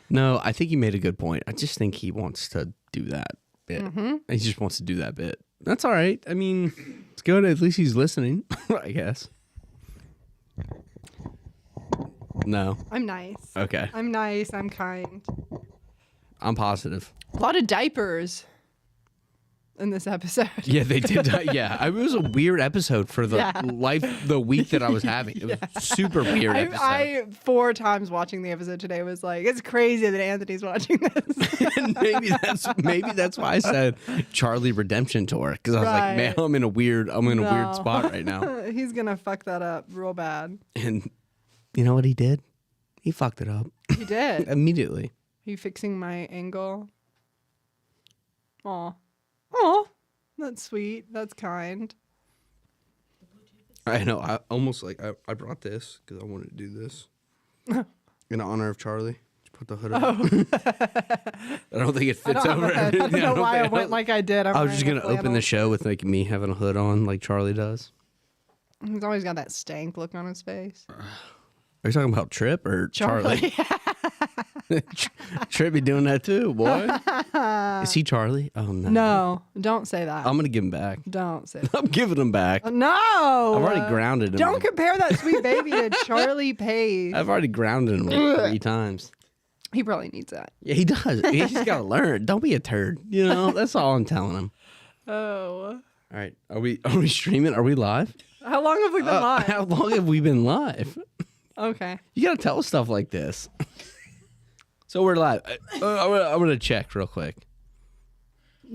No, I think he made a good point. I just think he wants to do that bit. He just wants to do that bit. That's all right. I mean, it's good. At least he's listening, I guess. No. I'm nice. Okay. I'm nice. I'm kind. I'm positive. A lot of diapers in this episode. Yeah, they did. Yeah, it was a weird episode for the week that I was having. It was super weird episode. I 4 times watching the episode today was like, it's crazy that Anthony's watching this. And maybe that's why I said Charlie Redemption Tour, because I was like, man, I'm in a weird spot right now. He's gonna fuck that up real bad. And you know what he did? He fucked it up. He did. Immediately. Are you fixing my angle? Aw. Oh, that's sweet. That's kind. I know. I almost I brought this because I wanted to do this in honor of Charlie. Just put the hood up. I don't think it fits over. I don't know why I went like I did. I was just gonna open the show with like me having a hood on, like Charlie does. He's always got that stank look on his face. Are you talking about Trip or Charlie? Trip be doing that too, boy. Is he Charlie? Oh no. No, don't say that. I'm gonna give him back. Don't say that. I'm giving him back. No. I've already grounded him. Don't compare that sweet baby to Charlie Page. I've already grounded him like 3 times. He probably needs that. Yeah, he does. He's just gotta learn. Don't be a turd. You know, that's all I'm telling him. Oh. All right. Are we streaming? Are we live? How long have we been live? How long have we been live? Okay. You gotta tell us stuff like this. So we're live. I'm gonna check real quick.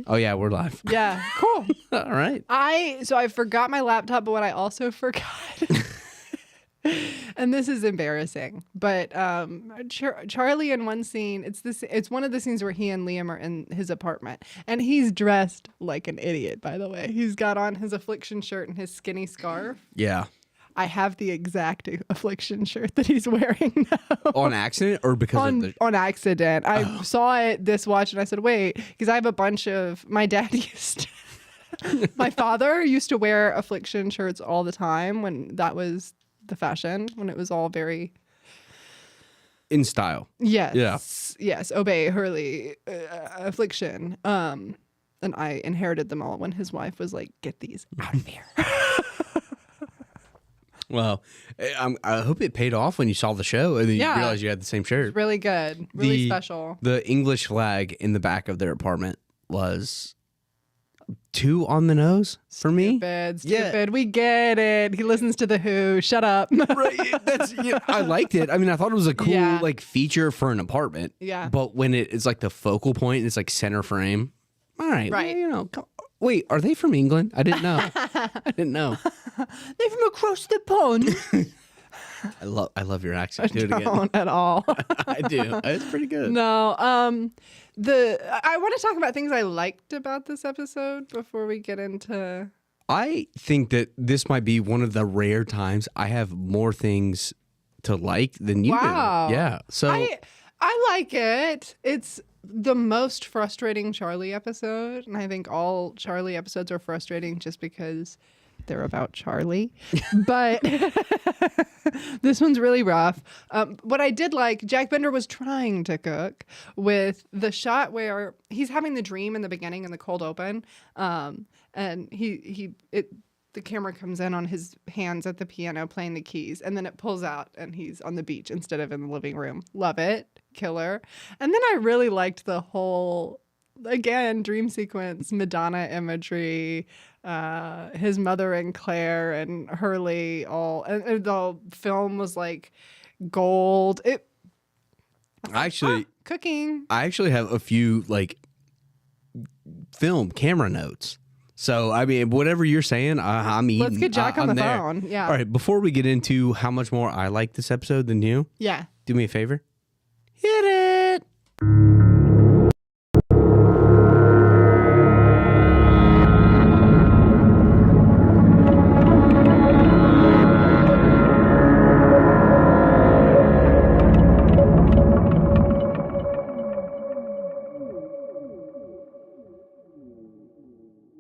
Oh yeah, we're live. Yeah. Cool. All right. I forgot my laptop, but what I also forgot, and this is embarrassing, but Charlie in one scene, it's one of the scenes where he and Liam are in his apartment, and he's dressed like an idiot. By the way, he's got on his Affliction shirt and his skinny scarf. Yeah. I have the exact Affliction shirt that he's wearing now. On accident or because of the... On accident. I saw it this watch and I said, wait, because I have a bunch of... My dad used to... My father used to wear Affliction shirts all the time when that was the fashion, when it was all very... In style. Yes. Yeah. Yes. Obey Hurley Affliction. And I inherited them all when his wife was like, get these out of here. Well, I hope it paid off when you saw the show and then you realized you had the same shirt. Really good. Really special. The English flag in the back of their apartment was too on the nose for me. Stupid. Yeah. We get it. He listens to The Who. Shut up. Right. I liked it. I mean, I thought it was a cool like feature for an apartment. Yeah. But when it's like the focal point and it's like center frame. All right. Right. Well, you know, wait, are they from England? I didn't know. I didn't know. They're from across the pond. I love your accent. Do it again. Don't at all. I do. It's pretty good. No. I want to talk about things I liked about this episode before we get into. I think that this might be one of the rare times I have more things to like than you do. Yeah. So I like it. It's the most frustrating Charlie episode, and I think all Charlie episodes are frustrating just because they're about Charlie. But this one's really rough. What I did like, Jack Bender was trying to cook with the shot where he's having the dream in the beginning in the cold open, and the camera comes in on his hands at the piano playing the keys, and then it pulls out and he's on the beach instead of in the living room. Love it. Killer. And then I really liked the whole, again, dream sequence, Madonna imagery, his mother and Claire and Hurley all, and the film was like gold. Cooking. I actually have a few like camera notes. So, I mean, whatever you're saying, I'm eating. Let's get Jack on the phone. Yeah. All right. Before we get into how much more I like this episode than you, do me a favor. Hit it.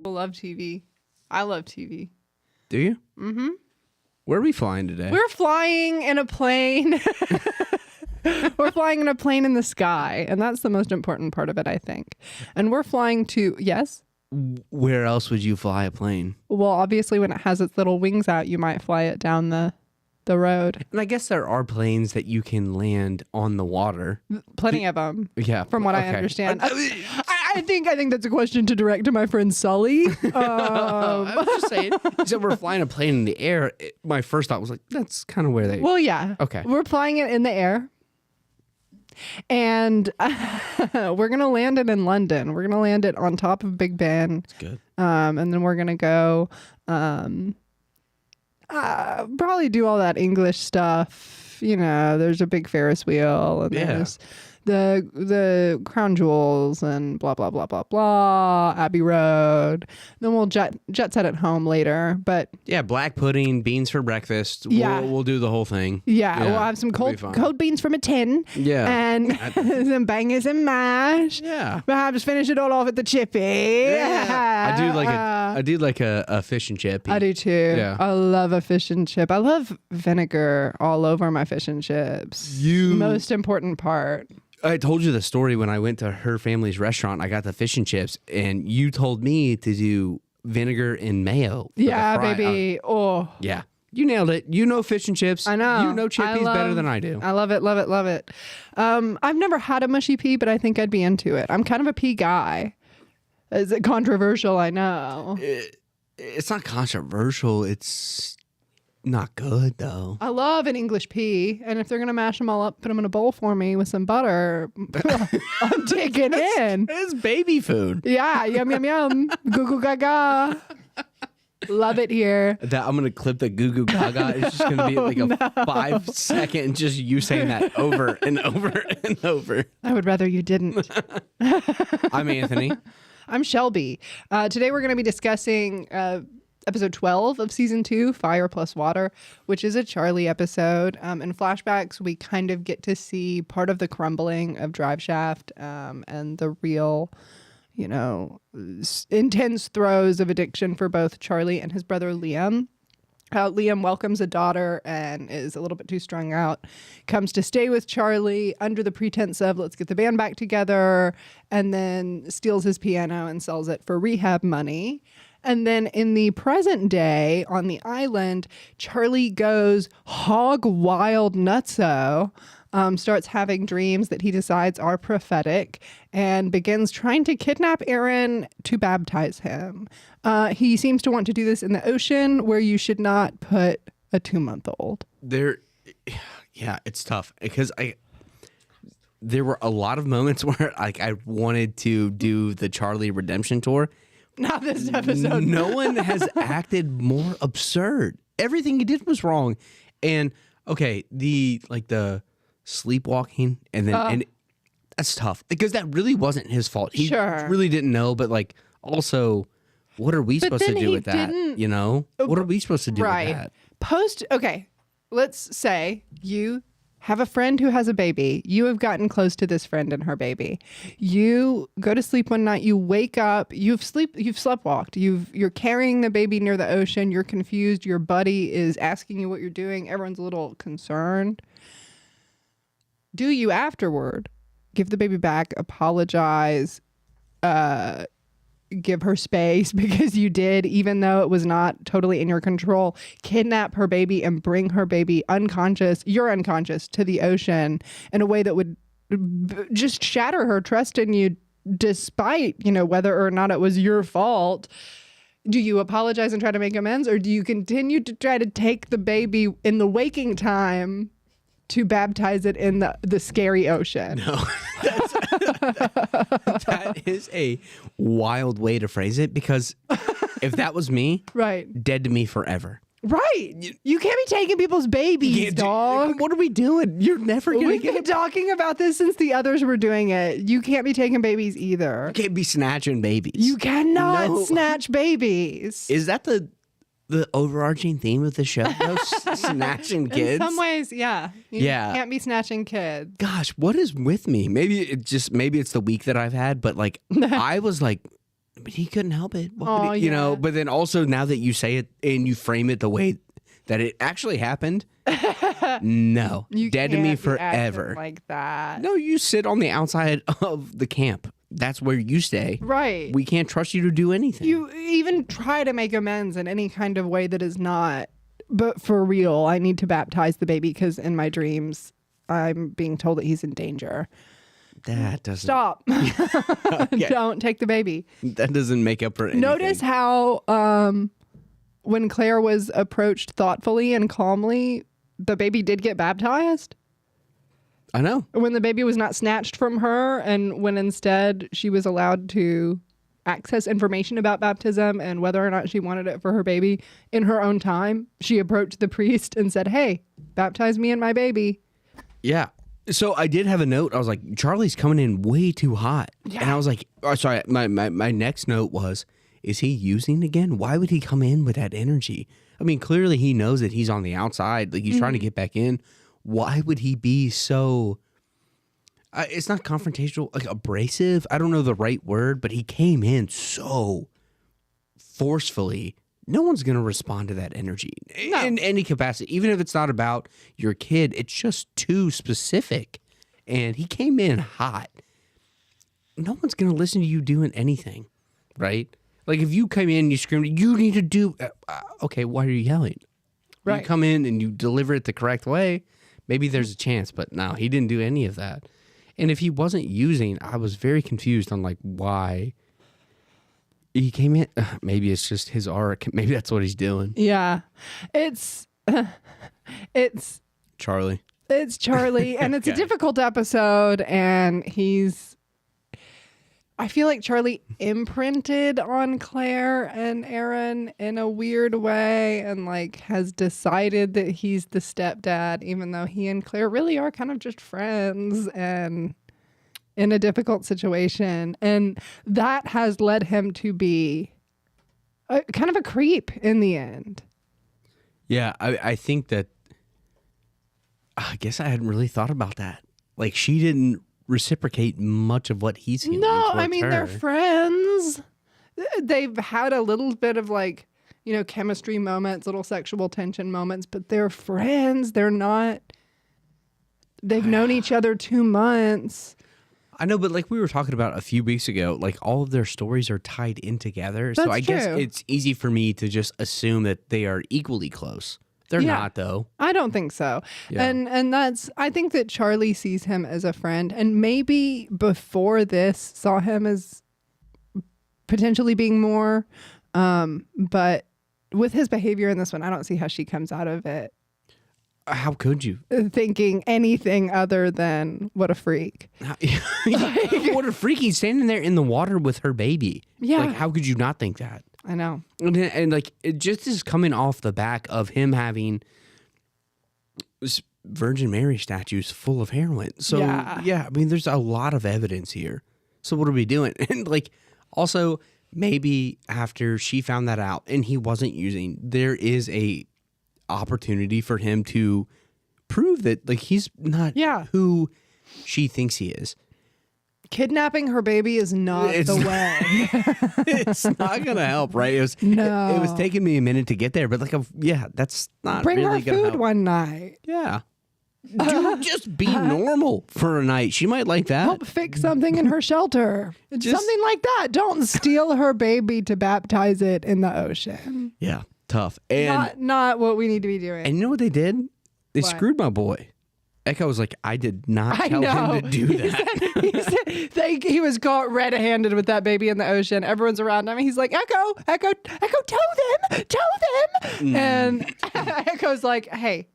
Love TV. I love TV. Do you? Mm-hmm. Where are we flying today? We're flying in a plane We're flying in a plane in the sky, and that's the most important part of it, I think. And we're flying to, yes? Where else would you fly a plane? Well, obviously, when it has its little wings out, you might fly it down the road. And I guess there are planes that you can land on the water. Plenty of them. Yeah. From what I understand. I think that's a question to direct to my friend Sully. I was just saying. You said we're flying a plane in the air. My first thought was like, that's kind of where they... Well, yeah. Okay. We're flying it in the air. And we're going to land it in London. We're going to land it on top of Big Ben. That's good. And then we're going to go probably do all that English stuff. You know, there's a big Ferris wheel and there's the crown jewels and blah, blah, blah, blah, blah, Abbey Road. Then we'll jet set at home later. But yeah, black pudding, beans for breakfast. Yeah. We'll do the whole thing. Yeah, we'll have some cold beans from a tin. Yeah. And some bangers and mash. Yeah. Perhaps finish it all off at the chippy. Yeah. I do like a fish and chip. I do too. Yeah. I love a fish and chip. I love vinegar all over my fish and chips. Most important part. I told you the story when I went to her family's restaurant. I got the fish and chips, and you told me to do vinegar and mayo. Yeah, baby. Yeah. You nailed it. You know fish and chips. I know. You know chippies better than I do. I love it, love it, love it. I've never had a mushy pea, but I think I'd be into it. I'm kind of a pea guy. Is it controversial? I know. It's not controversial. It's not good, though. I love an English pea, and if they're going to mash them all up, put them in a bowl for me with some butter, I'm taking in. It's baby food. Yeah, yum, yum, yum. Goo goo gaga. Love it here. I'm going to clip the goo goo gaga. It's just going to be like a 5-second just you saying that over and over and over. I would rather you didn't. I'm Anthony. I'm Shelby. Today we're going to be discussing episode 12 of season 2, Fire+Water, which is a Charlie episode. In flashbacks, we kind of get to see part of the crumbling of Driveshaft and the real, intense throes of addiction for both Charlie and his brother Liam. Liam welcomes a daughter and is a little bit too strung out, comes to stay with Charlie under the pretense of let's get the band back together, and then steals his piano and sells it for rehab money. And then in the present day on the island, Charlie goes hog wild nutso, starts having dreams that he decides are prophetic, and begins trying to kidnap Aaron to baptize him. He seems to want to do this in the ocean where you should not put a 2-month-old. Yeah, it's tough because there were a lot of moments where I wanted to do the Charlie redemption tour. Not this episode. No one has acted more absurd. Everything he did was wrong. And okay, the sleepwalking and then and that's tough because that really wasn't his fault. He really didn't know, but also what are we supposed to do with that? What are we supposed to do with that? Okay, let's say you have a friend who has a baby. You have gotten close to this friend and her baby. You go to sleep one night, you wake up, you've sleptwalked. You're carrying the baby near the ocean, you're confused, your buddy is asking you what you're doing, everyone's a little concerned. Do you afterward give the baby back, apologize, give her space because you did, even though it was not totally in your control, kidnap her baby and bring her baby you're unconscious, to the ocean in a way that would just shatter her trust in you, despite, whether or not it was your fault? Do you apologize and try to make amends, or do you continue to try to take the baby in the waking time to baptize it in the scary ocean? No. That is a wild way to phrase it, because if that was me, dead to me forever. Right. You can't be taking people's babies, dog. What are we doing? You're never going to We've been talking about this since the others were doing it. You can't be taking babies either. You can't be snatching babies. You cannot snatch babies. Is that the overarching theme of the show, though? Snatching kids? In some ways, yeah. You can't be snatching kids. Gosh, what is with me? Maybe it's the week that I've had, but I was like, but he couldn't help it. But then also now that you say it and you frame it the way that it actually happened, No. You Dead to can't me be acting forever. like that. No, you sit on the outside of the camp. That's where you stay. Right. We can't trust you to do anything. You even try to make amends in any kind of way that is not, but for real, I need to baptize the baby because in my dreams, I'm being told that he's in danger. That doesn't... Stop. Okay. Don't take the baby. That doesn't make up for anything. Notice how when Claire was approached thoughtfully and calmly, the baby did get baptized. I know. When the baby was not snatched from her and when instead she was allowed to access information about baptism and whether or not she wanted it for her baby in her own time, she approached the priest and said, "Hey, baptize me and my baby." Yeah. So I did have a note. I was like, Charlie's coming in way too hot. Yeah. And I was like, oh, sorry, my next note was, is he using again? Why would he come in with that energy? I mean, clearly he knows that he's on the outside. Like he's trying to get back in. Why would he be so, it's not confrontational, like abrasive? I don't know the right word, but he came in so forcefully. No one's going to respond to that energy in any capacity. Even if it's not about your kid, it's just too specific. And he came in hot. No one's going to listen to you doing anything, right? Like if you come in and you scream, you need to do, okay, why are you yelling? Right. You come in and you deliver it the correct way, maybe there's a chance. But no, he didn't do any of that. And if he wasn't using, I was very confused on like why. He came in, maybe it's just his arc. Maybe that's what he's doing. Yeah. It's Charlie. It's Charlie, and it's a difficult episode, and I feel like Charlie imprinted on Claire and Aaron in a weird way and like has decided that he's the stepdad, even though he and Claire really are kind of just friends and in a difficult situation. And that has led him to be kind of a creep in the end. Yeah, I think that, I guess I hadn't really thought about that. Like she didn't reciprocate much of what he's feeling. No, I mean, her. they're friends. They've had a little bit of like, chemistry moments, little sexual tension moments, but they're friends. They're not, they've known each other 2 months. I know, but like we were talking about a few weeks ago, like all of their stories are tied in together. That's so I guess true. it's easy for me to just assume that they are equally close. They're not, though. I don't think so. Yeah. And I think that Charlie sees him as a friend, and maybe before this saw him as potentially being more. But with his behavior in this one, I don't see how she comes out of it How could you? thinking anything other than what a freak. What a freak. He's standing there in the water with her baby. Yeah. Like, how could you not think that? I know. And like, it just is coming off the back of him having Virgin Mary statues full of heroin. So, yeah, I mean, there's a lot of evidence here. So what are we doing? And like, also, maybe after she found that out and he wasn't using, there is a opportunity for him to prove that like he's not who she thinks he is. Kidnapping her baby is not the way. It's not gonna help, right? It was taking me a minute to get there, but like, that's not Bring really her gonna food help. one night. Yeah. Just be normal for a night. She might like that. Help fix something in her shelter. Something like that. Don't steal her baby to baptize it in the ocean. Yeah, tough. And not what we need to be doing. you know what they did? They What? screwed my boy. Echo was like, I did not tell him to do that. He was caught red-handed with that baby in the ocean. Everyone's around him. He's like, Echo, tell them. And Echo's like, hey.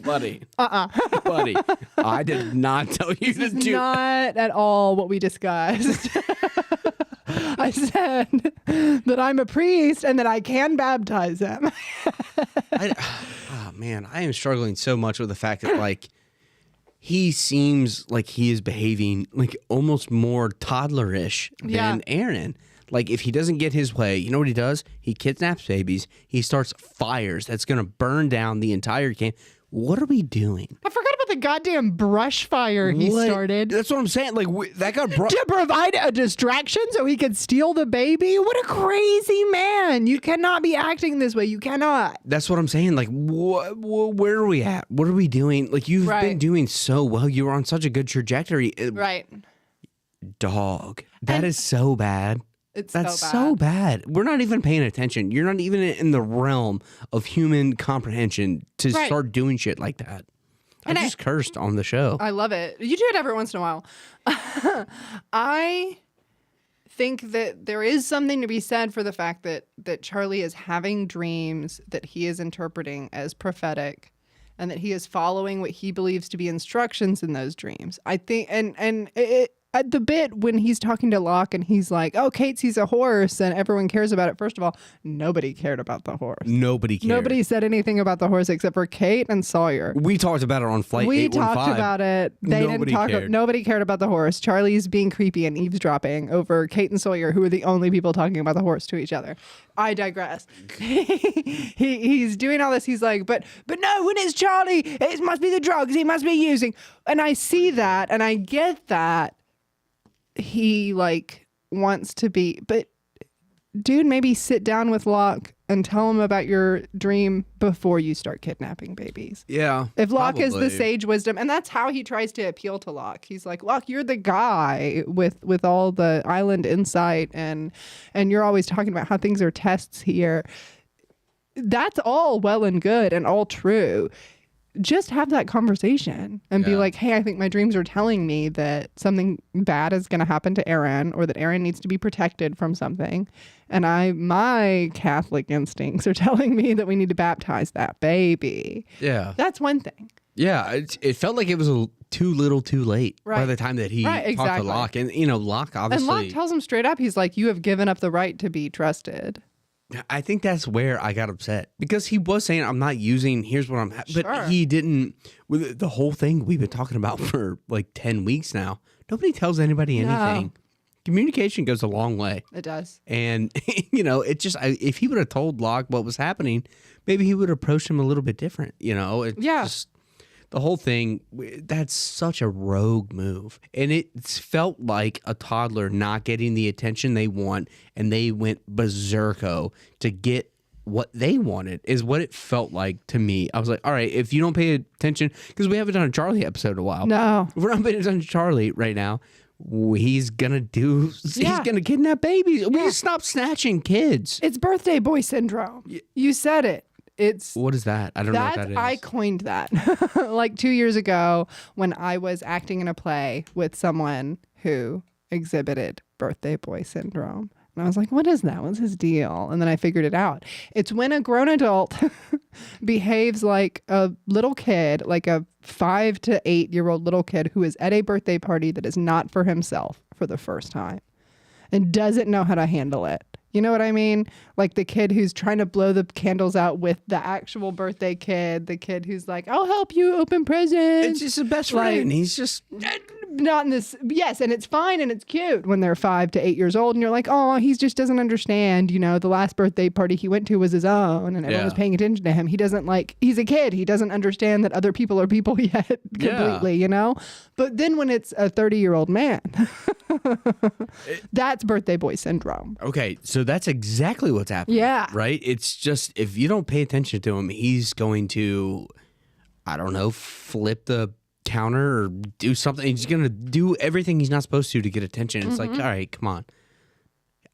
Buddy. Buddy, I did not tell you to do Not at all what we discussed. I said that I'm a priest and that I can baptize him. Oh, man, I am struggling so much with the fact that, like, he seems like he is behaving like almost more toddlerish than Aaron. Like, if he doesn't get his way, you know what he does? He kidnaps babies. He starts fires that's going to burn down the entire camp. what are we doing? I forgot about the goddamn brush fire he started. That's what I'm saying. Like, that got brought to provide a distraction so he could steal the baby? What a crazy man. You cannot be acting this way. You cannot. That's what I'm saying. Like, where are we at? What are we doing? Like, you've been doing so well. You were on such a good trajectory. Right. Dog. That is so bad. That's so bad. We're not even paying attention. You're not even in the realm of human comprehension to start doing shit like that. And I just cursed on the show. I love it. You do it every once in a while. I think that there is something to be said for the fact that Charlie is having dreams that he is interpreting as prophetic, and that he is following what he believes to be instructions in those dreams. I think, and at the bit when he's talking to Locke and he's like, oh, Kate sees a horse and everyone cares about it. First of all, nobody cared about the horse. Nobody cared. Nobody said anything about the horse except for Kate and Sawyer. We talked about it on Flight 815. We talked about it. They didn't talk. Nobody cared about the horse. Charlie's being creepy and eavesdropping over Kate and Sawyer, who are the only people talking about the horse to each other. I digress. He's doing all this. He's like, but no, when it's Charlie, it must be the drugs he must be using. And I see that and I get that. He like wants to be, but dude, maybe sit down with Locke and tell him about your dream before you start kidnapping babies. Yeah. If Locke is the sage wisdom, and that's how he tries to appeal to Locke. He's like, Locke, you're the guy with all the island insight and you're always talking about how things are tests here. That's all well and good and all true. Just have that conversation and be like, hey, I think my dreams are telling me that something bad is going to happen to Aaron, or that Aaron needs to be protected from something. And my Catholic instincts are telling me that we need to baptize that baby. Yeah. That's one thing. Yeah. It felt like it was too little too late by the time that he talked to Locke. And, Locke obviously. And Locke tells him straight up, he's like, you have given up the right to be trusted. I think that's where I got upset, because he was saying, I'm not using, here's what I'm, but he didn't, with the whole thing we've been talking about for like 10 weeks now. Nobody tells anybody anything. Communication goes a long way. It does. And, it just, if he would have told Locke what was happening, maybe he would have approached him a little bit different. Just, the whole thing, that's such a rogue move. And it felt like a toddler not getting the attention they want, and they went berserko to get what they wanted, is what it felt like to me. I was like, all right, if you don't pay attention, because we haven't done a Charlie episode in a while. No. If we're not paying attention to Charlie right now, he's gonna kidnap babies. We just stop snatching kids. It's birthday boy syndrome. You said it. What is that? I don't know what that is. I coined that like 2 years ago when I was acting in a play with someone who exhibited birthday boy syndrome. And I was like, what is that? What's his deal? And then I figured it out. It's when a grown adult behaves like a little kid, like a 5 to 8 year old little kid who is at a birthday party that is not for himself for the first time and doesn't know how to handle it. You know what I mean? Like the kid who's trying to blow the candles out with the actual birthday kid. The kid who's like, I'll help you open presents. It's just a best friend. He's just not in this. Yes. And it's fine. And it's cute when they're 5 to 8 years old. And you're like, oh, he just doesn't understand. The last birthday party he went to was his own and everyone was paying attention to him. He doesn't he's a kid. He doesn't understand that other people are people yet completely, But then when it's a 30-year-old man, that's birthday boy syndrome. Okay. So that's exactly what's happening. Yeah. Right? It's just, if you don't pay attention to him, he's going to, I don't know, flip the counter or do something. He's going to do everything he's not supposed to get attention. It's like, all right, come on.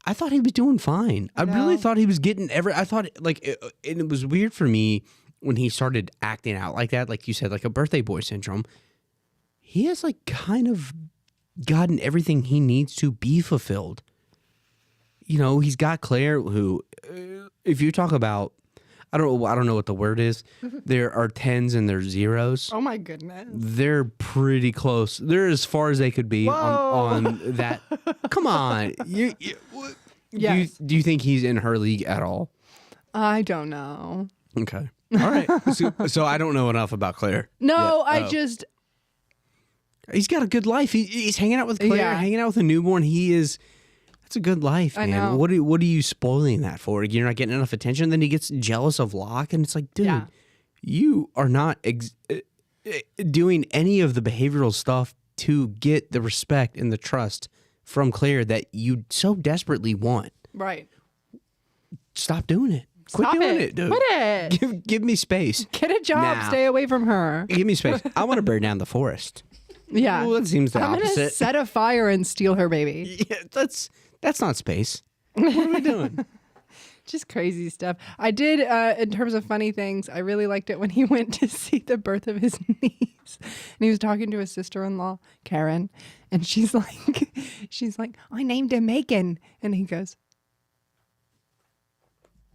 I thought he was doing fine. I really thought he was getting I thought, and it was weird for me when he started acting out like that, like you said, like a birthday boy syndrome. He has kind of gotten everything he needs to be fulfilled. He's got Claire, who, if you talk about, I don't know what the word is. There are 10s and there's zeros. Oh my goodness. They're pretty close. They're as far as they could be on that. Come on. Yes. Do you think he's in her league at all? I don't know. Okay. All right. So I don't know enough about Claire. No, yet. He's got a good life. He's hanging out with Claire, hanging out with a newborn. That's a good life, man. I know. What are you spoiling that for? You're not getting enough attention. Then he gets jealous of Locke, and it's like, dude, you are not doing any of the behavioral stuff to get the respect and the trust from Claire that you so desperately want. Right. Stop doing it. Quit Stop doing it. it, dude. Quit it. Give me space. Get a job. Nah. Stay away from her. Give me space. I want to burn down the forest. Yeah. Well, that seems the I'm opposite. gonna set a fire and steal her baby. Yeah, that's not space. What are we doing? Just crazy stuff. I did, in terms of funny things, I really liked it when he went to see the birth of his niece. And he was talking to his sister-in-law, Karen. And she's like, I named him Megan. And he goes,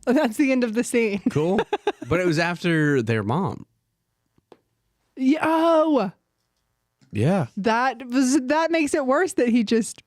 oh, that's the end of the scene. Cool. But it was after their mom. Yeah, oh, Yeah. that makes it worse that he just...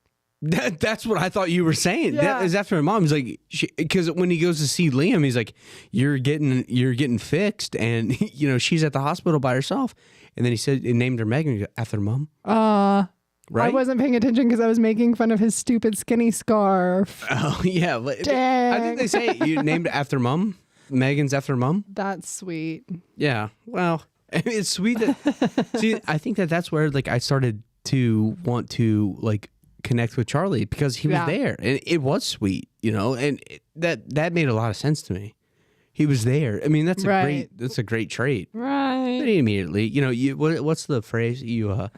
That's what I thought you were saying. Yeah. That is after my mom. He's like, because when he goes to see Liam, he's like, you're getting fixed, and she's at the hospital by herself. And then he named her Megan after mom. Right? I wasn't paying attention because I was making fun of his stupid skinny scarf. Oh yeah, Dang. I think they say you named it after mom. Megan's after mom. That's sweet. Yeah. Well, I mean, it's sweet that. See, I think that's where I started to want to connect with Charlie because he was there and it was sweet, and that made a lot of sense to me. He was there. I mean, that's a great trait. Right. But immediately, what's the phrase? You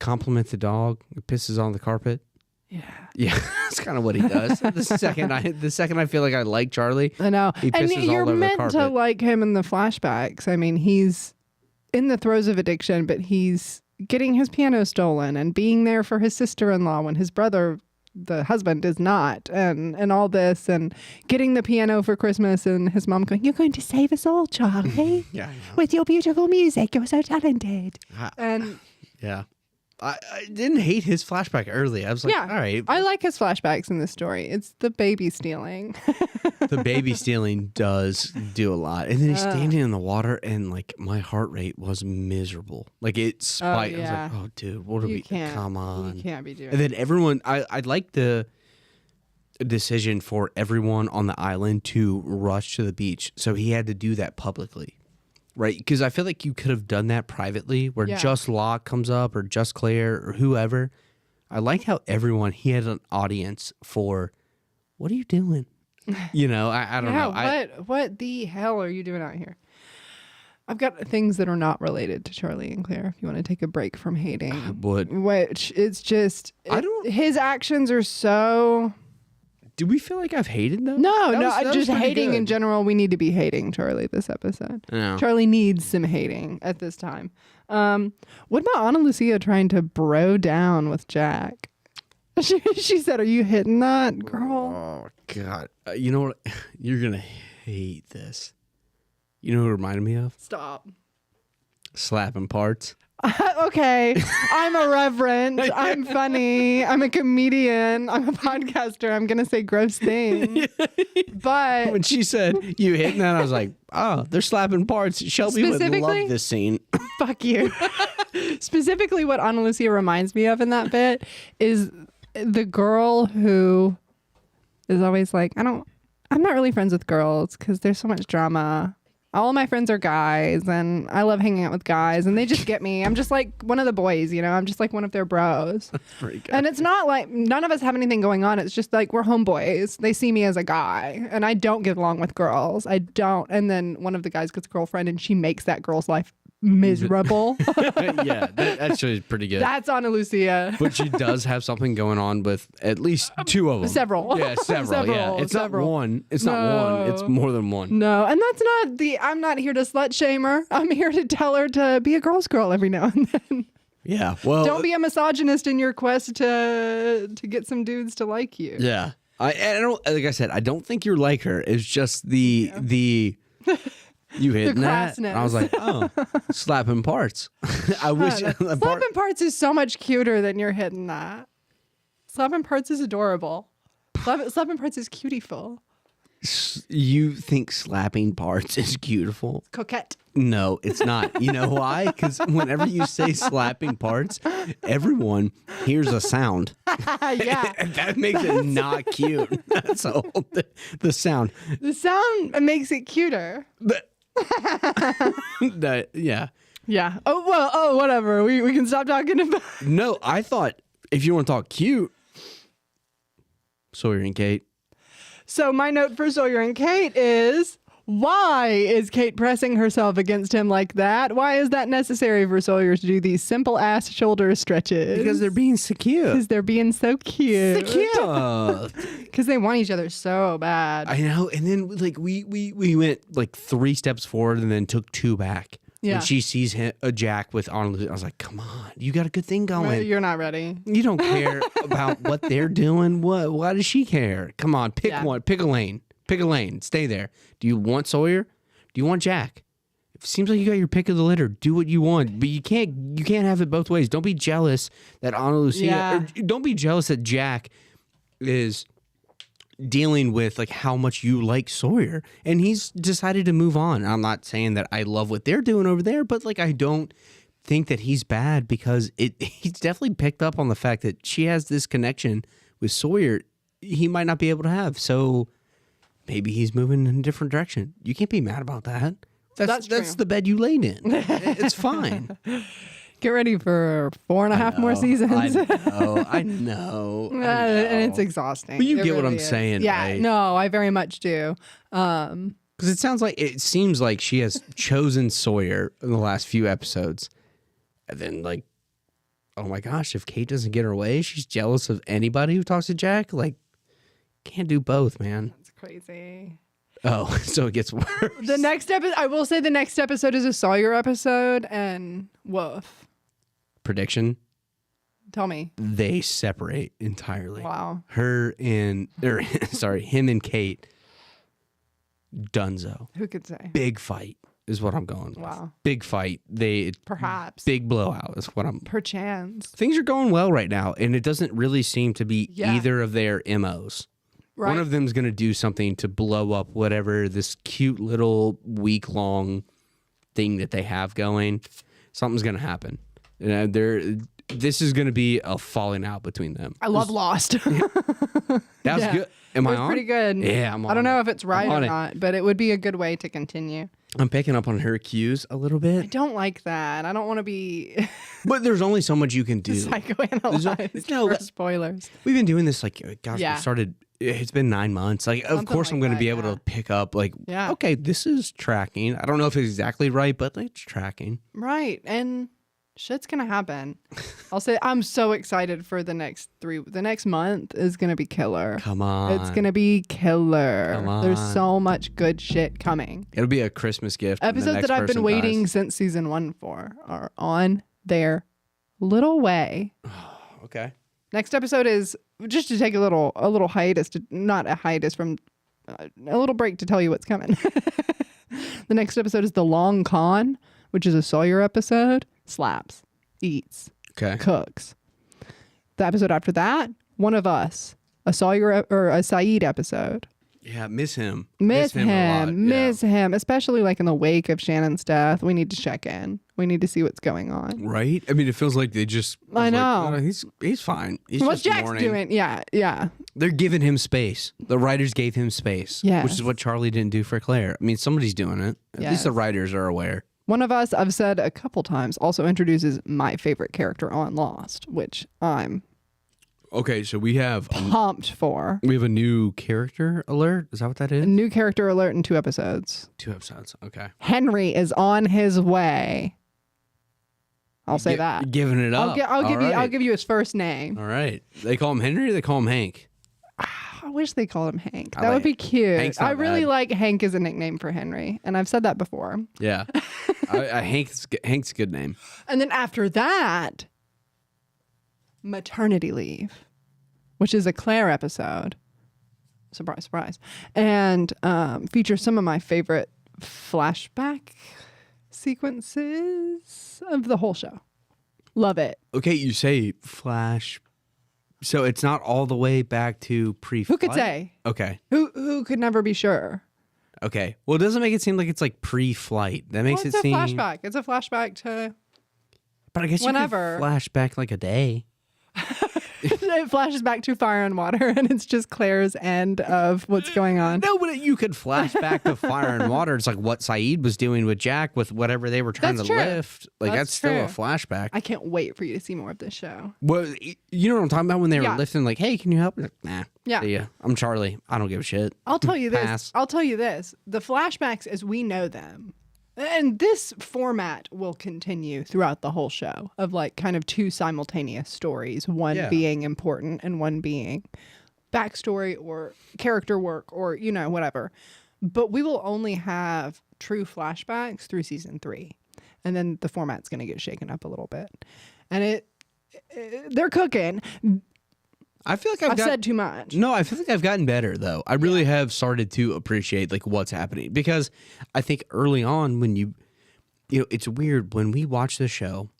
compliment the dog, it pisses on the carpet. Yeah, that's kind of what he does. The second I feel like I like Charlie, I know. he pisses and you're all over meant the carpet. to like him in the flashbacks. I mean, he's in the throes of addiction, but he's getting his piano stolen and being there for his sister-in-law when his brother, the husband, is not, and all this, and getting the piano for Christmas, and his mom going, "You're going to save us all, Charlie, Yeah, with your beautiful music. You're so talented." And yeah. I didn't hate his flashback early. I was like, all right. I like his flashbacks in this story. It's the baby stealing. The baby stealing does do a lot. And then he's standing in the water and my heart rate was miserable. It spiked. I was like, oh dude, what are we, come on. You can't be doing And then everyone, I like the decision for everyone on the island to rush to the beach. So he had to do that publicly. Right, because I feel like you could have done that privately where just Locke comes up or just Claire or whoever. I like how he had an audience for, what are you doing? I don't know. What the hell are you doing out here? I've got things that are not related to Charlie and Claire if you want to take a break from hating. Which it's just, his actions are so... Do we feel like I've hated them? No, just hating in general. We need to be hating Charlie this episode. Yeah. Charlie needs some hating at this time. What about Ana Lucia trying to bro down with Jack? She said, "Are you hitting that, girl?" Oh, God. You know what? You're going to hate this. You know who it reminded me of? Stop. Slapping Parts. Okay, I'm irreverent. I'm funny. I'm a comedian. I'm a podcaster. I'm going to say gross things. But when she said, you hitting that, I was like, oh, they're slapping Parts. Shelby would love this scene. Fuck you. Specifically, what Ana Lucia reminds me of in that bit is the girl who is always like, I'm not really friends with girls because there's so much drama. All of my friends are guys, and I love hanging out with guys, and they just get me. I'm just like one of the boys, I'm just like one of their bros. That's pretty good. And it's not like none of us have anything going on. It's just like we're homeboys. They see me as a guy, and I don't get along with girls. I don't. And then one of the guys gets a girlfriend, and she makes that girl's life miserable. Yeah, that actually is pretty good. That's Ana Lucia. But she does have something going on with at least two of them. Several. Yeah, several. Yeah, it's not one. It's not one. It's more than one. No, and that's not I'm not here to slut shame her. I'm here to tell her to be a girl's girl every now and then. Yeah, well, don't be a misogynist in your quest to get some dudes to like you. Yeah, I don't. Like I said, I don't think you're like her. It's just the. You hitting that? And I was like, oh, slapping Parts. I wish slapping Parts is so much cuter than you're hitting that. Slapping Parts is adorable. Slapping Parts is cutieful. You think slapping Parts is beautiful? Coquette. No, it's not. You know why? Because whenever you say slapping Parts, everyone hears a sound. Yeah. That makes it not cute. That's all. The sound. The sound makes it cuter. Yeah. Yeah. Oh, well, oh, whatever. We can stop talking about. No, I thought if you want to talk cute, Sawyer and Kate. So my note for Sawyer and Kate is, why is Kate pressing herself against him like that? Why is that necessary for Sawyer to do these simple ass shoulder stretches? Because they're being so cute. Because they're being so cute. Cute. Because they want each other so bad. I know. And then like we went like 3 steps forward and then took 2 back. Yeah. When she sees Jack with Arnold, I was like, come on, you got a good thing going. You're not ready. You don't care about what they're doing. Why does she care? Come on, pick one. Pick a lane. Pick a lane. Stay there. Do you want Sawyer? Do you want Jack? It seems like you got your pick of the litter. Do what you want, but you can't have it both ways. Don't be jealous that Ana Lucia, or don't be jealous that Jack is dealing with like how much you like Sawyer, and he's decided to move on. I'm not saying that I love what they're doing over there, but like I don't think that he's bad because he's definitely picked up on the fact that she has this connection with Sawyer he might not be able to have. So maybe he's moving in a different direction. You can't be mad about that. That's the bed you laid in. It's fine. Get ready for 4.5 more seasons. I know. And it's exhausting. But you get what I'm saying, yeah, right? no, I very much do. Because it seems like she has chosen Sawyer in the last few episodes. And then like, oh my gosh, if Kate doesn't get her way, she's jealous of anybody who talks to Jack. Like, can't do both, man. It's crazy. Oh, so it gets worse. The next episode, I will say the next episode is a Sawyer episode, and woof. Prediction? Tell me. They separate entirely. Wow. Him and Kate, dunzo. Who could say? Big fight is what I'm going with. Wow. Big fight. Perhaps. Big blowout is what I'm. Perchance. Things are going well right now, and it doesn't really seem to be either of their MOs. Right. One of them's going to do something to blow up whatever this cute little week-long thing that they have going. Something's going to happen. This is going to be a falling out between them. I love Lost. That was good. Am I on? Pretty good. Yeah, I'm on. I don't know if it's right or not, but it would be a good way to continue. I'm picking up on her cues a little bit. I don't like that. I don't want to be. But there's only so much you can do. Psychoanalyzed for spoilers. We've been doing this we started. It's been 9 months. Like, of course, I'm going to be able to pick up. Like, okay, this is tracking. I don't know if it's exactly right, but it's tracking. Right, and shit's gonna happen. I'll say I'm so excited for the next 3. The next month is gonna be killer. Come on, it's gonna be killer. Come on. There's so much good shit coming. It'll be a Christmas gift. Episodes that I've been waiting since season 1 for are on their little way. Okay. Next episode is just to take a little hiatus, not a hiatus from a little break to tell you what's coming. The next episode is The Long Con, which is a Sawyer episode. Slaps, eats, cooks. The episode after that, One of Us, a Sawyer or a Saeed episode. Yeah, miss him. Miss him, especially like in the wake of Shannon's death. We need to check in. We need to see what's going on. Right? I mean, it feels like they just. I know. Like, he's fine. What's Jack's doing? Yeah. They're giving him space. The writers gave him space. Yes. Which is what Charlie didn't do for Claire. I mean, somebody's doing it. At least the writers are aware. One of Us, I've said a couple times, also introduces my favorite character on Lost, which I'm okay. So we have pumped for. We have a new character alert. Is that what that is? A new character alert in 2 episodes. 2 episodes. Okay. Henry is on his way. I'll say that. Giving it up. I'll give you his first name. All right. They call him Henry or they call him Hank? I wish they called him Hank. That would be cute. I really like Hank as a nickname for Henry, and I've said that before. Yeah. Hank's a good name. And then after that, maternity leave, which is a Claire episode. Surprise, surprise. And features some of my favorite flashback sequences of the whole show. Love it. Okay, you say flash. So it's not all the way back to pre-flight? Who could say? Okay. Who could never be sure? Okay. Well, it doesn't make it seem like it's like pre-flight. That makes it seem... It's a flashback. It's a flashback to... But I guess whenever. You could flashback like a day. it flashes back to Fire and Water, and it's just Claire's end of what's going on. No, but you could flash back to Fire and Water. It's like what Saeed was doing with Jack with whatever they were trying to lift. Like that's still a flashback. I can't wait for you to see more of this show. Well, you know what I'm talking about when they were lifting, like, hey, can you help? Like, nah. Yeah. See ya. I'm Charlie. I don't give a shit. I'll tell you Pass. this. I'll tell you this. The flashbacks as we know them, and this format will continue throughout the whole show of like kind of two simultaneous stories, one being important and one being backstory or character work or, you know, whatever. But we will only have true flashbacks through season 3. And then the format's going to get shaken up a little bit. And they're cooking. I feel like I've said too much. No, I feel like I've gotten better though. I really have started to appreciate like what's happening because I think early on when you know, it's weird when we watch the show.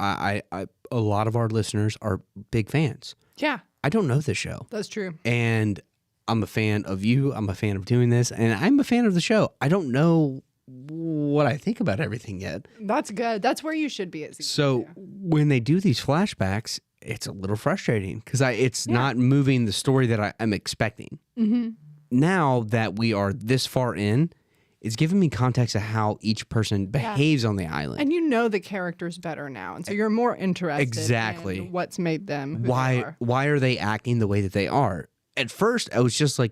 A lot of our listeners are big fans. Yeah, I don't know the show. That's true. And I'm a fan of you. I'm a fan of doing this, and I'm a fan of the show. I don't know what I think about everything yet. That's good. That's where you should be at season So 2. when they do these flashbacks, it's a little frustrating because it's not moving the story that I'm expecting. Mm-hmm. Now that we are this far in, it's giving me context of how each person behaves on the island. And you know the characters better now, and so you're more interested in what's made them who they are. Why are they acting the way that they are? At first, I was just like,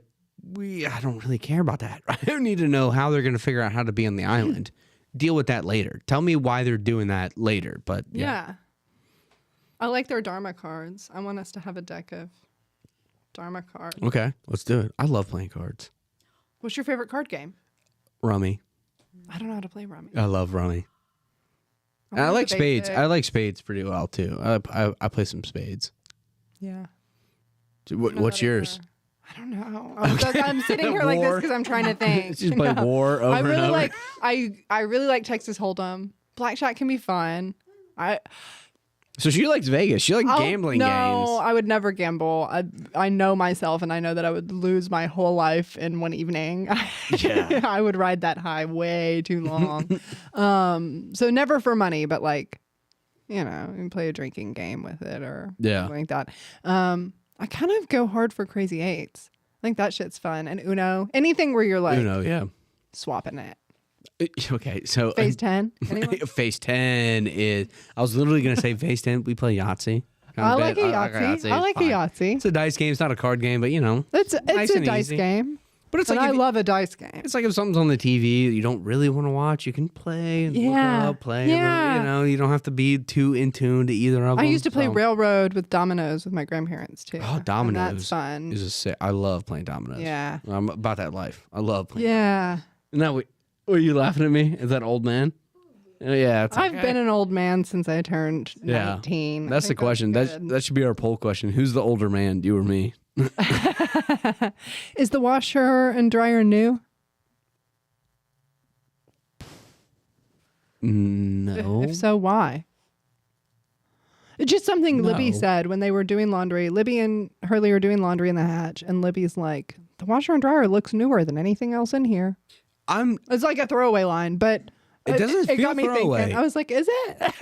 I don't really care about that. I don't need to know how they're going to figure out how to be on the island. Deal with that later. Tell me why they're doing that later. But yeah. I like their Dharma cards. I want us to have a deck of Dharma cards. Okay, let's do it. I love playing cards. What's your favorite card game? Rummy. I don't know how to play Rummy. I love Rummy. I like spades. I like spades pretty well too. I play some spades. Yeah. What's yours? I don't know. I'm sitting here like this because I'm trying to think. Just play war over and over. I really like Texas Hold'em. Blackjack can be fun. So she likes Vegas. She likes gambling games. No, I would never gamble. I know myself, and I know that I would lose my whole life in one evening. Yeah. I would ride that high way too long. So never for money, but like, you know, you can play a drinking game with it or something like that. I kind of go hard for Crazy Eights. I think that shit's fun. And Uno, anything where you're like swapping it. Okay, so Phase 10. Phase 10 is. I was literally gonna say Phase 10. We play Yahtzee. I like a Yahtzee. I like a Yahtzee. It's a dice game. It's not a card game, but you know, it's nice a dice game. But it's like I love a dice game. It's like if something's on the TV that you don't really want to watch, you can play and look it up, play. Yeah. You know, you don't have to be too in tune to either of them. I used to play Railroad with dominoes with my grandparents too. Oh, dominoes! And that's fun. I love playing dominoes. Yeah, I'm about that life. I love playing. Yeah. Now, were you laughing at me? Is that old man? Yeah, I've been an old man since I turned 19. That's the question. That should be our poll question. Who's the older man, you or me? Is the washer and dryer new? No. If so, why? It's just something Libby said when they were doing laundry. Libby and Hurley are doing laundry in the hatch, and Libby's like, the washer and dryer looks newer than anything else in here. It's like a throwaway line, but it doesn't feel got me throwaway. Thinking. I was like, is it?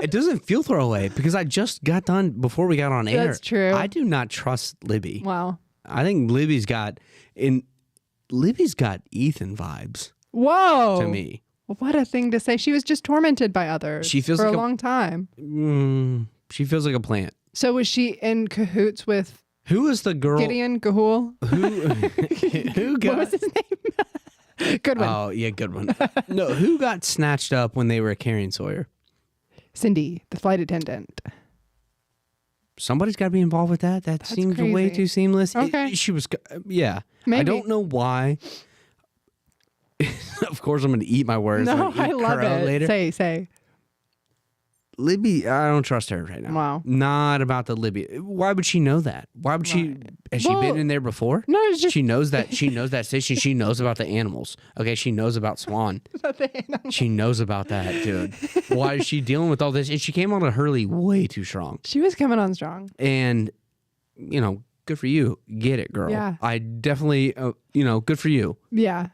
It doesn't feel throwaway because I just got done before we got on air. That's true. I do not trust Libby. Wow. I think Libby's got Ethan vibes. Whoa. To me. What a thing to say. She was just tormented by others for a long time. She feels like a plant. So was she in cahoots with who is the girl? Gideon Gahul? Who got? What was his name? Good one. Oh, yeah, good one. No, who got snatched up when they were carrying Sawyer? Cindy, the flight attendant. Somebody's got to be involved with that. That seems crazy. way too seamless. Okay. She was, yeah. Maybe. I don't know why. Of course, I'm going to eat my words. No, I love it. Later. Say. Libby, I don't trust her right now. Wow. Not about the Libby. Why would she know that? Why would she? Has she been in there before? No, it's just she knows that. She knows that station. She knows about the animals. Okay, she knows about Swan. She knows about that, dude. Why is she dealing with all this? And she came on to Hurley way too strong. She was coming on strong. And, you know, good for you. Get it, girl. Yeah. I definitely, good for you. Yeah.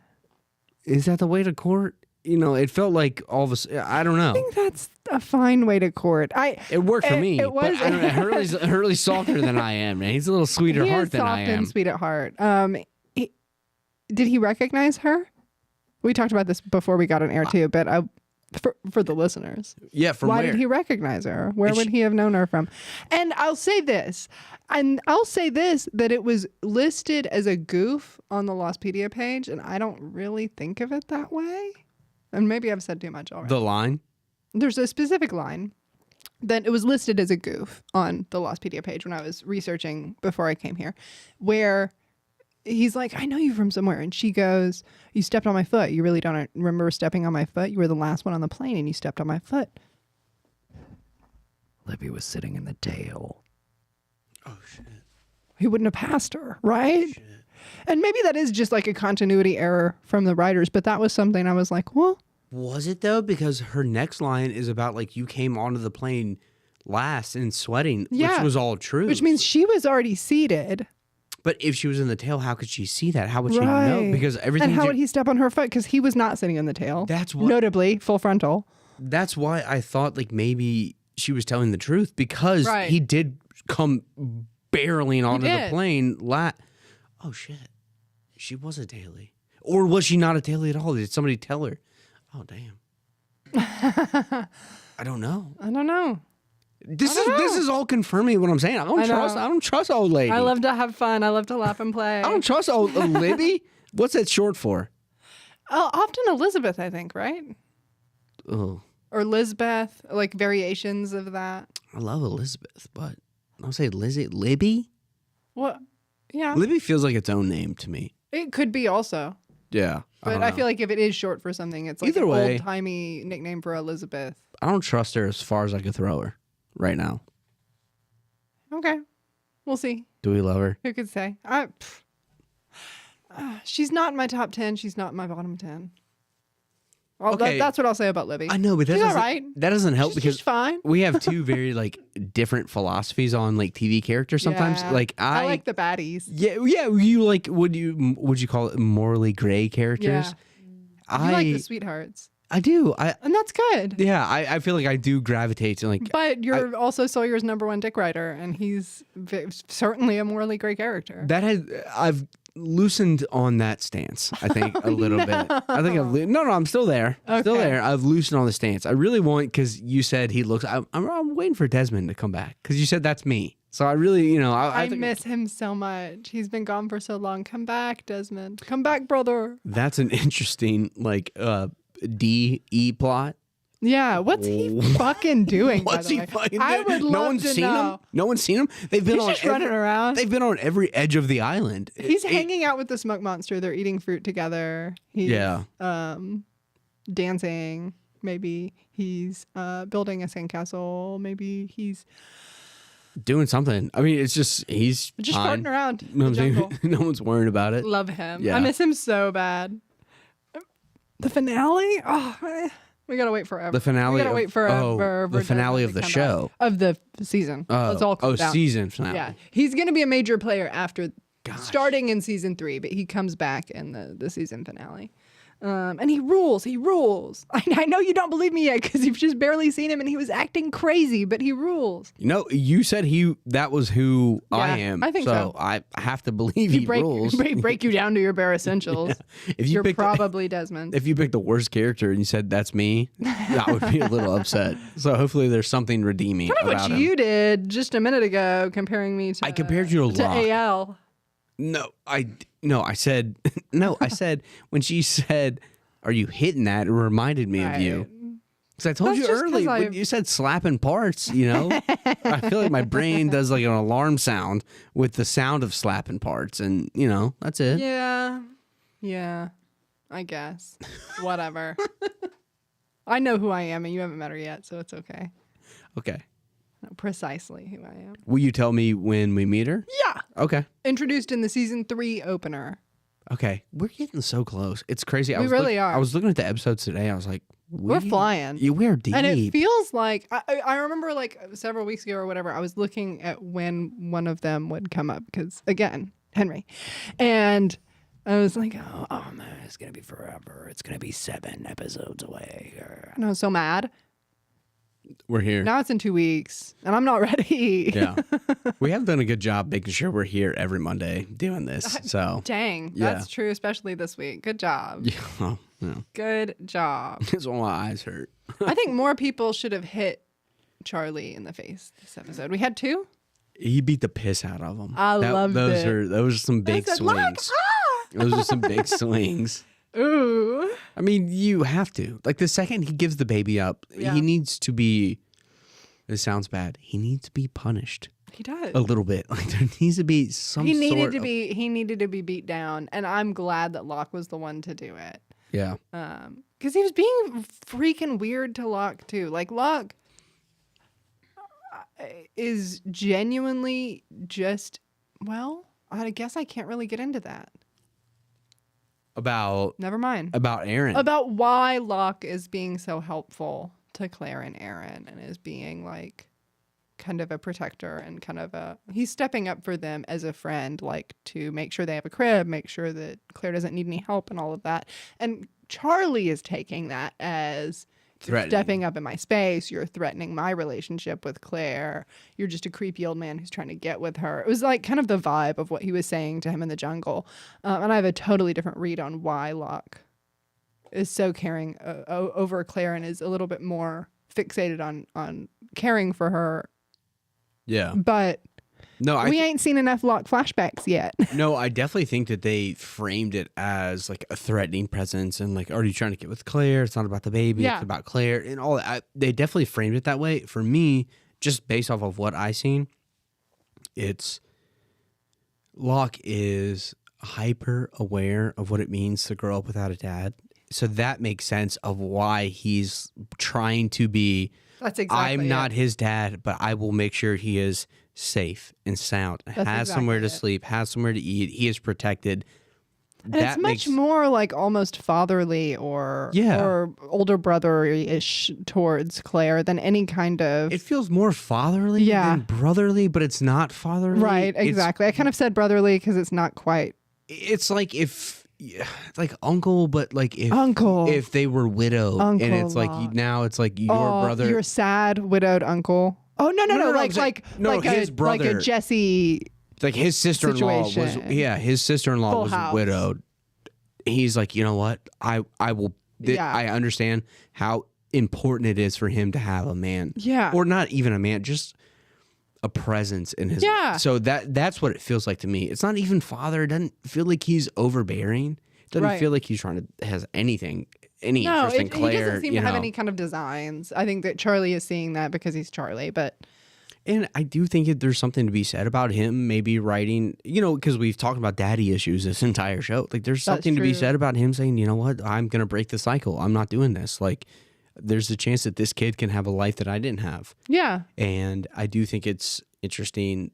Is that the way to court? it felt like all of a I don't know. I think that's a fine way to court. It worked for me. It was. But I don't know, Hurley's softer than I am, man. He's a little sweeter He heart is than I soft am. and sweet at heart. Did he recognize her? We talked about this before we got on air too, but for the listeners. Yeah, from Why where? did he recognize her? Where would he have known her from? And I'll say this, that it was listed as a goof on the Lostpedia page, and I don't really think of it that way. And maybe I've said too much already. The line? There's a specific line that it was listed as a goof on the Lostpedia page when I was researching before I came here, where he's like, I know you from somewhere. And she goes, you stepped on my foot. You really don't remember stepping on my foot? You were the last one on the plane and you stepped on my foot. Libby was sitting in the tail. Oh, shit. He wouldn't have passed her, right? Shit. And maybe that is just like a continuity error from the writers, but that was something I was like, well. Was it, though? Because her next line is about, like, you came onto the plane last and sweating, which was all true. Which means she was already seated. But if she was in the tail, how could she see that? How would she know? Because everything. And how would he step on her foot? Because he was not sitting in the tail. That's what. Notably, full frontal. That's why I thought like maybe she was telling the truth because he did come barreling onto the plane. Oh shit, she was a tailie, or was she not a tailie at all? Did somebody tell her? Oh damn. I don't know. I don't know. This is all confirming what I'm saying. I don't trust old lady. I love to have fun. I love to laugh and play. I don't trust old Libby. What's that short for? Often Elizabeth, I think, right? Oh. Or Lizbeth, like variations of that. I love Elizabeth, but I'll say Libby. What? Yeah. Libby feels like its own name to me. It could be also. Yeah. But I feel like if it is short for something, it's like Either an way, old-timey nickname for Elizabeth. I don't trust her as far as I could throw her right now. Okay. We'll see. Do we love her? Who could say? She's not in my top 10. She's not in my bottom 10. Okay. That's what I'll say about Libby. I know, but she's all right. That doesn't help because she's fine. we have two very like different philosophies on like TV characters sometimes. Yeah. Like I like the baddies. Yeah, you like would you call it morally gray characters? Yeah. I like the sweethearts. I do. And that's good. Yeah, I feel like I do gravitate to like. But you're also Sawyer's #1 dick writer, and he's certainly a morally gray character. I've loosened on that stance. I think a little bit. I think I'm still there. Okay. Still there. I've loosened on the stance. I really want because you said he looks. I'm waiting for Desmond to come back because you said that's me. So I really, I miss him so much. He's been gone for so long. Come back, Desmond. Come back, brother. That's an interesting DE plot. Yeah, what's he fucking doing? What's he fucking doing? I would love to know. Him. No one's seen him. They've been He's just running around. They've been on every edge of the island. He's hanging out with the smoke monster. They're eating fruit together. He's, dancing. Maybe he's building a sandcastle. Maybe he's doing something. I mean, it's just he's just fine. farting around. No one's worried about it. Love him. Yeah. I miss him so bad. The finale? Oh, we gotta wait forever. The finale. We gotta wait forever. The finale of the show. Of the season. Let's all calm down. Season finale. Yeah, he's gonna be a major player after starting in season 3, but he comes back in the season finale. And he rules. He rules. I know you don't believe me yet because you've just barely seen him and he was acting crazy, but he rules. You said that was who I am. I think so. I have to believe he rules. Break you down to your bare essentials. Yeah. If you're probably Desmond. If you picked the worst character and you said that's me, I would be a little upset. So hopefully there's something redeeming kind of about what him. you did just a minute ago, comparing me to. I compared you to Locke. AL. I said when she said, "Are you hitting that?" It reminded me of you. Because I told you early when you said slapping parts. I feel like my brain does like an alarm sound with the sound of slapping parts, and that's it. Yeah. I guess. Whatever. I know who I am, and you haven't met her yet, so it's okay. Okay. Know precisely who I am. Will you tell me when we meet her? Yeah. Okay. Introduced in the season 3 opener. Okay. We're getting so close. It's crazy. We really are. I was looking at the episodes today. I was like, we're flying. We're deep. And it feels like, I remember like several weeks ago or whatever, I was looking at when one of them would come up because, again, Henry. And I was like, oh man, it's going to be forever. It's going to be 7 episodes away. And I was so mad. We're here. Now it's in 2 weeks, and I'm not ready. Yeah. We have done a good job making sure we're here every Monday doing this. So Dang, Yeah. that's true, especially this week. Good job. yeah, yeah. Good job. That's why my eyes hurt. I think more people should have hit Charlie in the face this episode. We had 2. He beat the piss out of him. I loved those it. Those are some big said, "Look, swings. Those are some big swings. Ooh. I mean, you have to. Like the second he gives the baby up, Yeah. he needs to be. This sounds bad. He needs to be punished He does. a little bit. Like there needs to be some. He needed sort to of, be. He needed to be beat down, and I'm glad that Locke was the one to do it. Yeah. Because he was being freaking weird to Locke too. Like Locke is genuinely just. Well, I guess I can't really get into that. Never mind. About Aaron. About why Locke is being so helpful to Claire and Aaron and is being like kind of a protector and kind of he's stepping up for them as a friend, like to make sure they have a crib, make sure that Claire doesn't need any help and all of that. And Charlie is taking that as you're stepping up in my space, you're threatening my relationship with Claire, you're just a creepy old man who's trying to get with her. It was like kind of the vibe of what he was saying to him in the jungle. And I have a totally different read on why Locke is so caring over Claire and is a little bit more fixated on caring for her. Yeah. But No, we ain't seen enough Locke flashbacks yet. No, I definitely think that they framed it as like a threatening presence and like, are you trying to get with Claire? It's not about the baby. Yeah. It's about Claire and all that. They definitely framed it that way. For me, just based off of what I seen, it's Locke is hyper aware of what it means to grow up without a dad. So that makes sense of why he's trying to be, That's exactly I'm not it. his dad, but I will make sure he is safe and sound, has somewhere to sleep, has somewhere to eat, he is protected. And it's much more like almost fatherly or older brother-ish towards Claire than any kind of... It feels more fatherly than brotherly, but it's not fatherly. Right, exactly. I kind of said brotherly because it's not quite... It's like like uncle, but like if they were widowed, and it's like now it's like your brother. Your sad widowed uncle. Oh no! Like his brother, like a Jesse. Like his sister-in-law situation. his sister-in-law Full was house. widowed. He's like, you know what? I will. I understand how important it is for him to have a man. Yeah. Or not even a man, just a presence in his. Yeah. So that's what it feels like to me. It's not even father. It doesn't feel like he's overbearing. It doesn't feel like he's trying to has any interest in Claire. He doesn't seem to have any kind of designs. I think that Charlie is seeing that because he's Charlie, but. And I do think that there's something to be said about him maybe writing, because we've talked about daddy issues this entire show. Like, there's something to be said about him saying, you know what, I'm going to break the cycle. I'm not doing this. Like, there's a chance that this kid can have a life that I didn't have. Yeah. And I do think it's interesting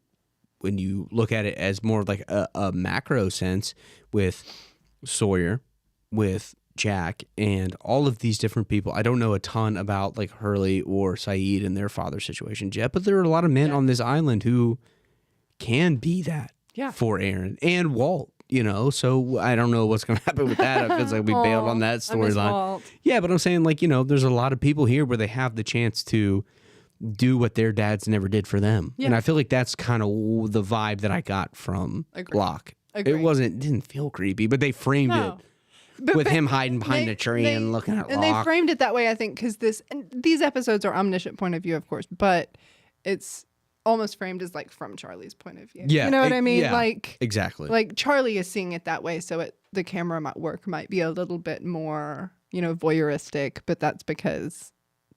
when you look at it as more like a macro sense with Sawyer, with Jack, and all of these different people. I don't know a ton about like Hurley or Saeed and their father situations yet, but there are a lot of men on this island who can be that for Aaron and Walt, so I don't know what's going to happen with that. It feels like we bailed on that storyline. Yeah, but I'm saying like, there's a lot of people here where they have the chance to do what their dads never did for them. Yeah. And I feel like that's kind of the vibe that I got from Locke. It didn't feel creepy, but they framed it. With him hiding behind a tree and looking at Locke. And they framed it that way, I think, because these episodes are omniscient point of view, of course, but it's almost framed as like from Charlie's point of view. Yeah, you know what I mean? Yeah, like exactly. Like Charlie is seeing it that way, so the camera might be a little bit more, voyeuristic, but that's because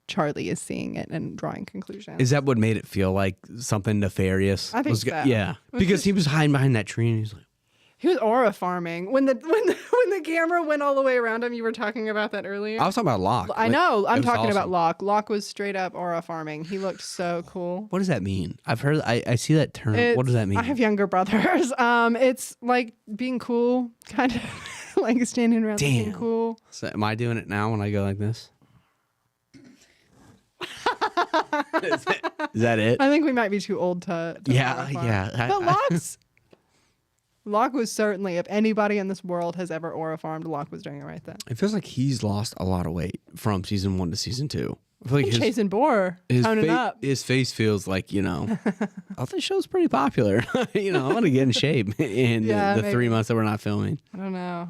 Charlie is seeing it and drawing conclusions. Is that what made it feel like something nefarious? I think so. Yeah, because he was hiding behind that tree and he's like. He was aura farming. When the camera went all the way around him, you were talking about that earlier. I was talking about Locke. I know. I'm talking about Locke. Locke was straight up aura farming. He looked so cool. What does that mean? I've heard. I see that term. What does that mean? I have younger brothers. It's like being cool, kind of like standing around being cool. So am I doing it now when I go like this? Is that it? I think we might be too old to yeah. But Locke was certainly, if anybody in this world has ever aura farmed, Locke was doing it right then. It feels like he's lost a lot of weight from season 1 to season 2. I feel like Chasing Boar, toning up. His face feels like, oh, this show's pretty popular. I'm going to get in shape in the 3 months that we're not filming. I don't know.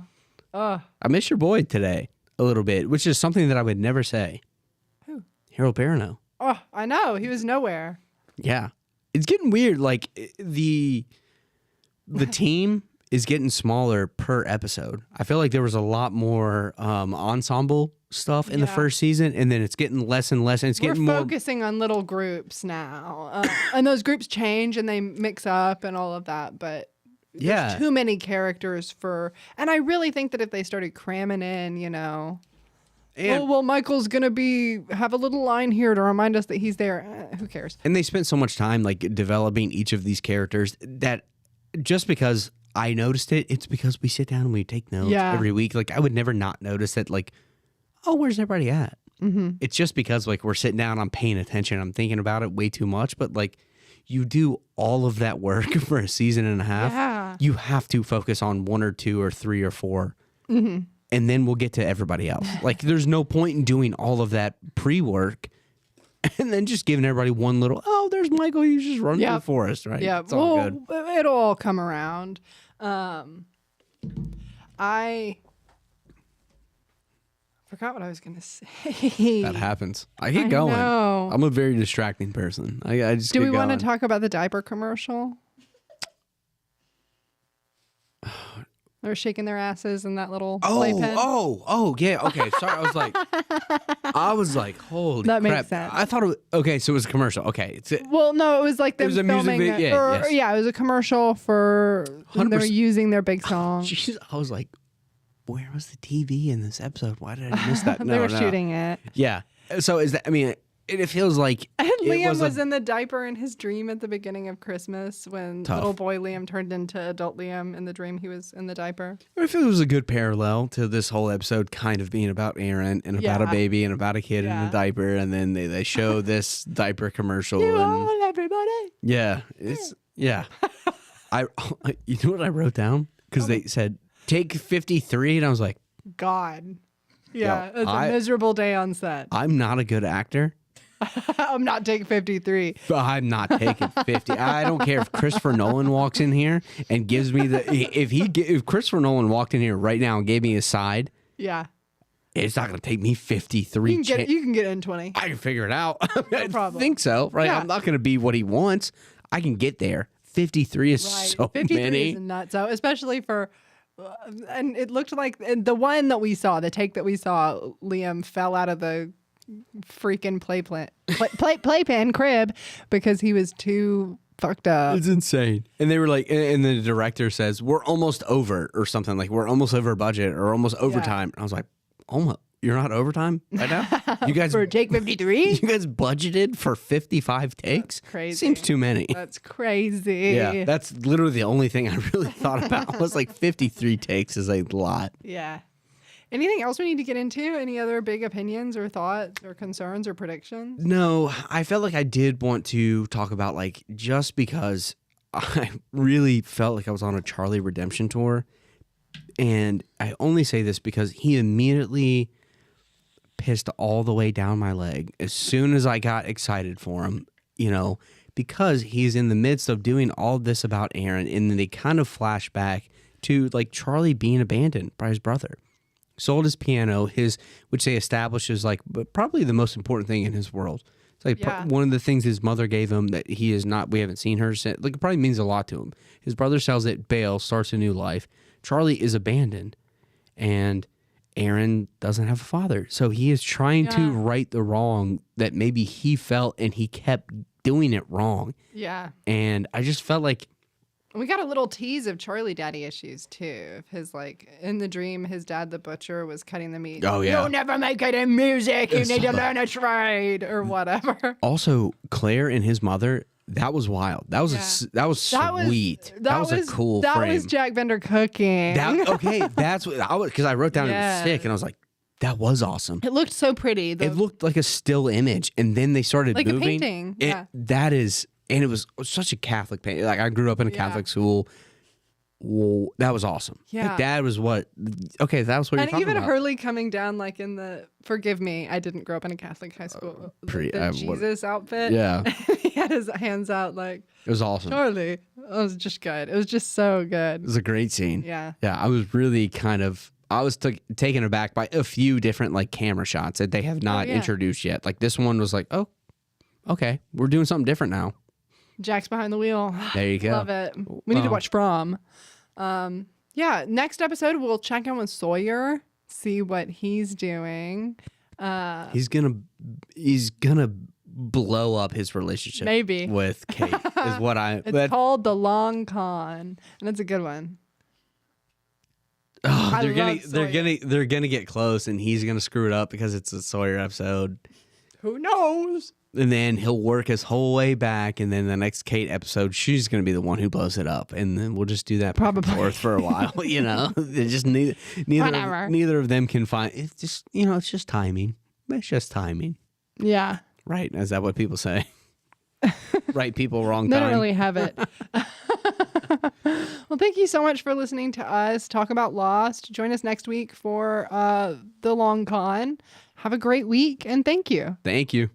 Ugh. I miss your boy today a little bit, which is something that I would never say. Who? Harold Perrineau. Oh, I know. He was nowhere. Yeah. It's getting weird. Like, the team is getting smaller per episode. I feel like there was a lot more ensemble stuff in the first season, and then it's getting less and less, and it's getting more... We're focusing on little groups now. And those groups change, and they mix up and all of that, but... There's too many characters for... And I really think that if they started cramming in, Michael's going to have a little line here to remind us that he's there. Who cares? And they spent so much time like developing each of these characters that just because I noticed it, it's because we sit down and we take notes every week. Like I would never not notice that like, oh, where's everybody at? Mm-hmm. It's just because like we're sitting down, I'm paying attention, I'm thinking about it way too much. But like you do all of that work for a season and a half, you have to focus on 1 or 2 or 3 or 4. Mm-hmm. And then we'll get to everybody else. Like, there's no point in doing all of that pre-work and then just giving everybody one little, oh, there's Michael, he's just running through the forest, right? Yeah, it's all good. It'll all come around. I forgot what I was going to say. That happens. I get going. Know. I'm a very distracting person. I just Do get we want to going. talk about the diaper commercial? They're shaking their asses in that little playpen. Yeah. Okay. Sorry. I was like, holy that crap. Makes sense. I thought it was, okay, so it was a commercial. Okay. Well, no, it was like them was a filming music video. it was a commercial for when they were using their big song. Jeez, I was like, where was the TV in this episode? Why did I miss that? They were shooting it. Yeah. So is that, I mean, it feels like. And Liam was in the diaper in his dream at the beginning of Christmas when little boy Liam turned into adult Liam. In the dream, he was in the diaper. I feel it was a good parallel to this whole episode kind of being about Aaron and about a baby and about a kid in a diaper. And then they show this diaper commercial. Everybody. Yeah. You know what I wrote down? Because they said, take 53. And I was like, God. Yeah, it's a miserable day on set. I'm not a good actor. I'm not taking 53. I'm not taking 50. I don't care if Christopher Nolan walks in here and gives me if Christopher Nolan walked in here right now and gave me a side. Yeah. It's not going to take me 53. You can get in 20. I can figure it out. No problem. I think so, right? Yeah. I'm not going to be what he wants. I can get there. 53 is so 53 many. is nuts. So especially for and it looked like the one that we saw, the take that we saw, Liam fell out of the freaking playpen crib because he was too fucked up. It's insane. And they were like, and the director says, we're almost over or something, like we're almost over budget or almost overtime. And I was like, almost. You're not overtime right now? You guys for take 53? You guys budgeted for 55 takes? That's crazy. Seems too many. That's crazy. Yeah, that's literally the only thing I really thought about was like 53 takes is a lot. Yeah. Anything else we need to get into? Any other big opinions or thoughts or concerns or predictions? No, I felt like I did want to talk about like just because I really felt like I was on a Charlie redemption tour. And I only say this because he immediately pissed all the way down my leg as soon as I got excited for him, because he's in the midst of doing all this about Aaron, and then they kind of flash back to like Charlie being abandoned by his brother. Sold his piano, which they establish is like probably the most important thing in his world. It's like one of the things his mother gave him that he is not, we haven't seen her since, like it probably means a lot to him. His brother sells it, bails, starts a new life. Charlie is abandoned, and Aaron doesn't have a father. So he is trying to right the wrong that maybe he felt, and he kept doing it wrong. Yeah. And I just felt like... We got a little tease of Charlie daddy issues, too. His, in the dream, his dad, the butcher, was cutting the meat. Oh, yeah. You'll never make it in music. You need to learn a trade or whatever. Also, Claire and his mother... That was wild. That was sweet. That was a cool frame. That was Jack Bender cooking. That's what I was, because I wrote down it was sick, and I was like, that was awesome. It looked so pretty. It looked like a still image, and then they started like moving. A painting. That is, and it was such a Catholic painting. Like I grew up in a Catholic school. whoa, that was awesome. Yeah. Like, that was what. Okay, that was what you're And talking even about. Hurley coming down like in the, forgitt me, I didn't grow up in a Catholic high school. The Jesus outfit. Yeah. He had his hands out like, It was awesome. Charlie. It was just good. It was just so good. It was a great scene. Yeah. Yeah, I was really I was taken aback by a few different like camera shots that they have not introduced yet. Like this one was like, oh, okay, we're doing something different now. Jack's behind the wheel. There you go. Love it. We need to watch From. Yeah, next episode we'll check in with Sawyer, see what he's doing. He's gonna blow up his relationship Maybe. with Kate is what It's called The Long Con, and it's a good one. Oh, they're gonna get close, and he's gonna screw it up because it's a Sawyer episode. Who knows? And then he'll work his whole way back, and then the next Kate episode, she's gonna be the one who blows it up, and then we'll just do that back and forth for a while. You know, they just neither of them can find. It's just it's just timing. It's just timing. Yeah. Right? Is that what people say? Right people, wrong They time. don't really have it. Well, thank you so much for listening to us talk about Lost. Join us next week for The Long Con. Have a great week, and thank you. Thank you.